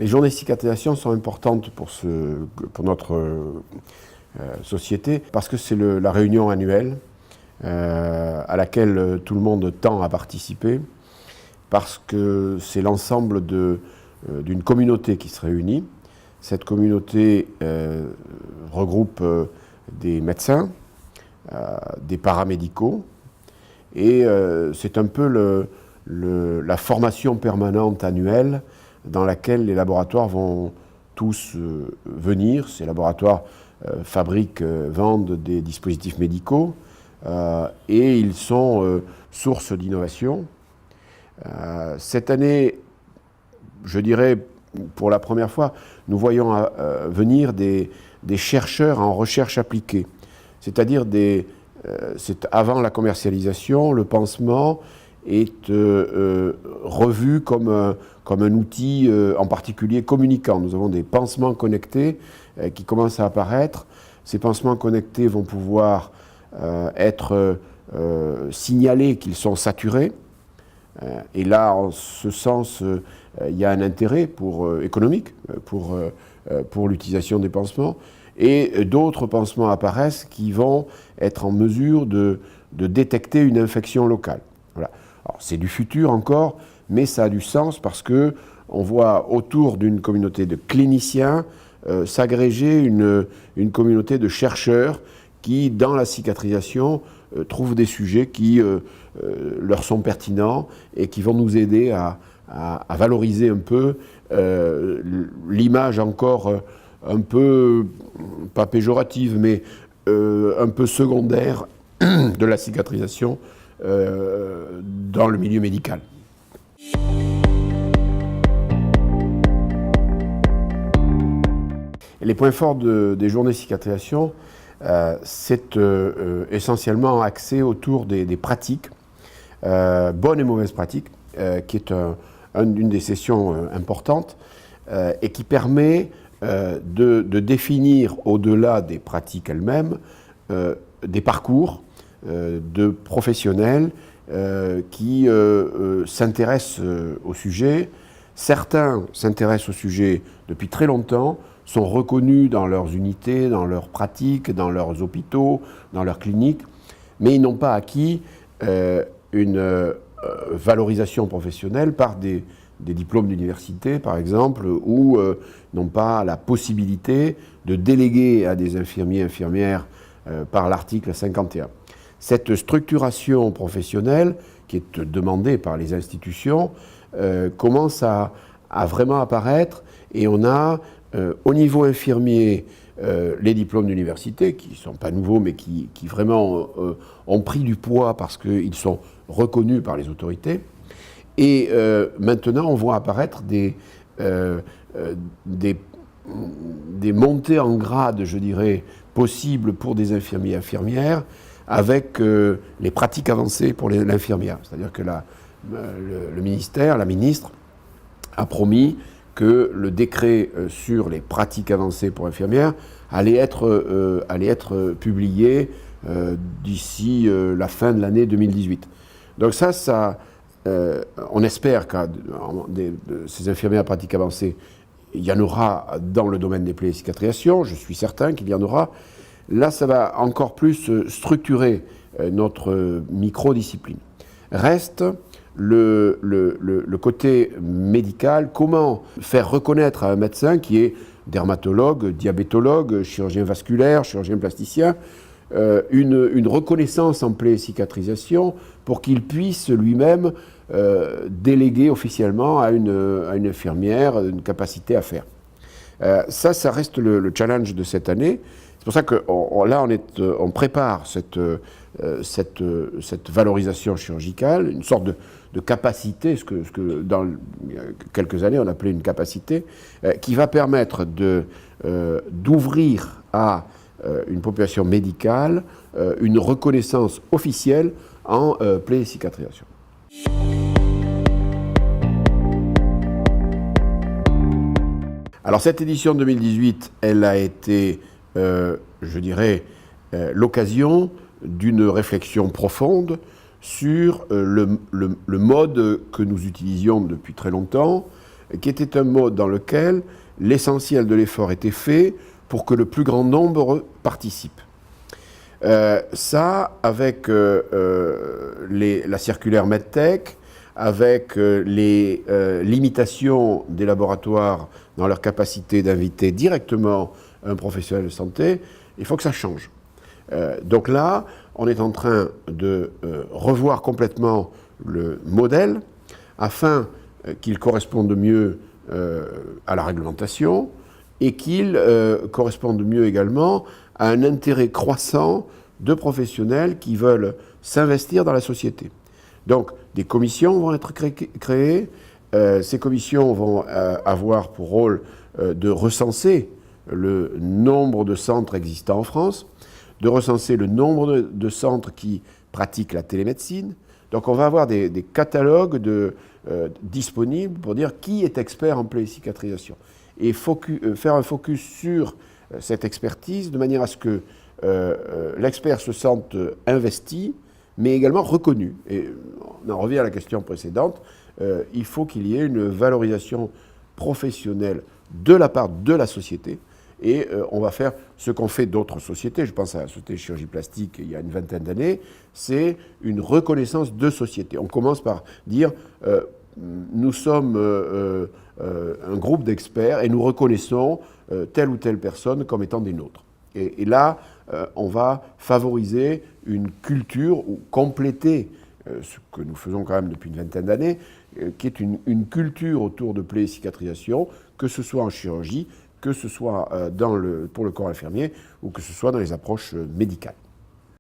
Les journées de cicatrisation sont importantes pour notre société parce que c'est la réunion annuelle à laquelle tout le monde tend à participer, parce que c'est l'ensemble d'une communauté qui se réunit. Cette communauté regroupe des médecins, des paramédicaux, et c'est un peu la formation permanente annuelle dans laquelle les laboratoires vont tous venir. Ces laboratoires fabriquent, vendent des dispositifs médicaux et ils sont source d'innovation. Cette année, je dirais, pour la première fois, nous voyons venir des chercheurs en recherche appliquée. C'est-à-dire, c'est avant la commercialisation, le pansement est revu comme un outil en particulier communicant. Nous avons des pansements connectés qui commencent à apparaître. Ces pansements connectés vont pouvoir être signalés qu'ils sont saturés. Et là, en ce sens, il y a un intérêt économique pour l'utilisation des pansements. Et d'autres pansements apparaissent qui vont être en mesure de détecter une infection locale. Voilà. Alors, c'est du futur encore, mais ça a du sens parce qu'on voit autour d'une communauté de cliniciens s'agréger une communauté de chercheurs qui, dans la cicatrisation, trouvent des sujets qui leur sont pertinents et qui vont nous aider à valoriser un peu l'image encore un peu, pas péjorative, mais un peu secondaire de la cicatrisation dans le milieu médical. Les points forts des journées de cicatrisation, c'est essentiellement axé autour des pratiques, bonnes et mauvaises pratiques, qui est une des sessions importantes et qui permet de définir, au-delà des pratiques elles-mêmes, des parcours de professionnels qui s'intéressent au sujet. Certains s'intéressent au sujet depuis très longtemps, sont reconnus dans leurs unités, dans leurs pratiques, dans leurs hôpitaux, dans leurs cliniques, mais ils n'ont pas acquis une valorisation professionnelle par des diplômes d'université, par exemple, ou n'ont pas la possibilité de déléguer à des infirmiers, infirmières par l'article 51. Cette structuration professionnelle, qui est demandée par les institutions, commence à vraiment apparaître, et on a au niveau infirmier les diplômes d'université, qui ne sont pas nouveaux, mais qui vraiment ont pris du poids parce qu'ils sont reconnus par les autorités. Et maintenant, on voit apparaître des montées en grade, je dirais, possibles pour des infirmiers et infirmières, avec les pratiques avancées pour l'infirmière. C'est-à-dire que le ministère, la ministre, a promis que le décret sur les pratiques avancées pour infirmières allait être publié d'ici la fin de l'année 2018. Donc on espère que ces infirmières à pratiques avancées, il y en aura dans le domaine des plaies et cicatrisations, je suis certain qu'il y en aura. Là, ça va encore plus structurer notre micro-discipline. Reste le côté médical, comment faire reconnaître à un médecin qui est dermatologue, diabétologue, chirurgien vasculaire, chirurgien plasticien, une reconnaissance en plaie et cicatrisation pour qu'il puisse lui-même déléguer officiellement à une infirmière une capacité à faire. Ça reste le challenge de cette année. C'est pour ça que là, on prépare cette valorisation chirurgicale, une sorte de capacité, ce que dans quelques années on appelait une capacité, qui va permettre d'ouvrir à une population médicale une reconnaissance officielle en plaie et cicatrisation. Alors cette édition 2018, elle a été, je dirais, l'occasion d'une réflexion profonde sur le mode que nous utilisions depuis très longtemps, qui était un mode dans lequel l'essentiel de l'effort était fait pour que le plus grand nombre participe. Ça, avec la circulaire MedTech, avec les limitations des laboratoires dans leur capacité d'inviter directement un professionnel de santé, il faut que ça change. Donc là, on est en train de revoir complètement le modèle afin qu'il corresponde mieux à la réglementation et qu'il corresponde mieux également à un intérêt croissant de professionnels qui veulent s'investir dans la société. Donc, des commissions vont être créées. Ces commissions vont avoir pour rôle de recenser le nombre de centres existants en France, de recenser le nombre de centres qui pratiquent la télémédecine. Donc, on va avoir des catalogues disponibles pour dire qui est expert en plécicatrisation. Et faire un focus sur cette expertise de manière à ce que l'expert se sente investi, mais également reconnu. Et on en revient à la question précédente, il faut qu'il y ait une valorisation professionnelle de la part de la société, et on va faire ce qu'ont fait d'autres sociétés, je pense à la Société de chirurgie plastique il y a une vingtaine d'années, c'est une reconnaissance de société. On commence par dire nous sommes un groupe d'experts et nous reconnaissons telle ou telle personne comme étant des nôtres. Et là, on va favoriser une culture ou compléter ce que nous faisons quand même depuis une vingtaine d'années, qui est une culture autour de plaies et cicatrisation, que ce soit en chirurgie, que ce soit pour le corps infirmier ou que ce soit dans les approches médicales.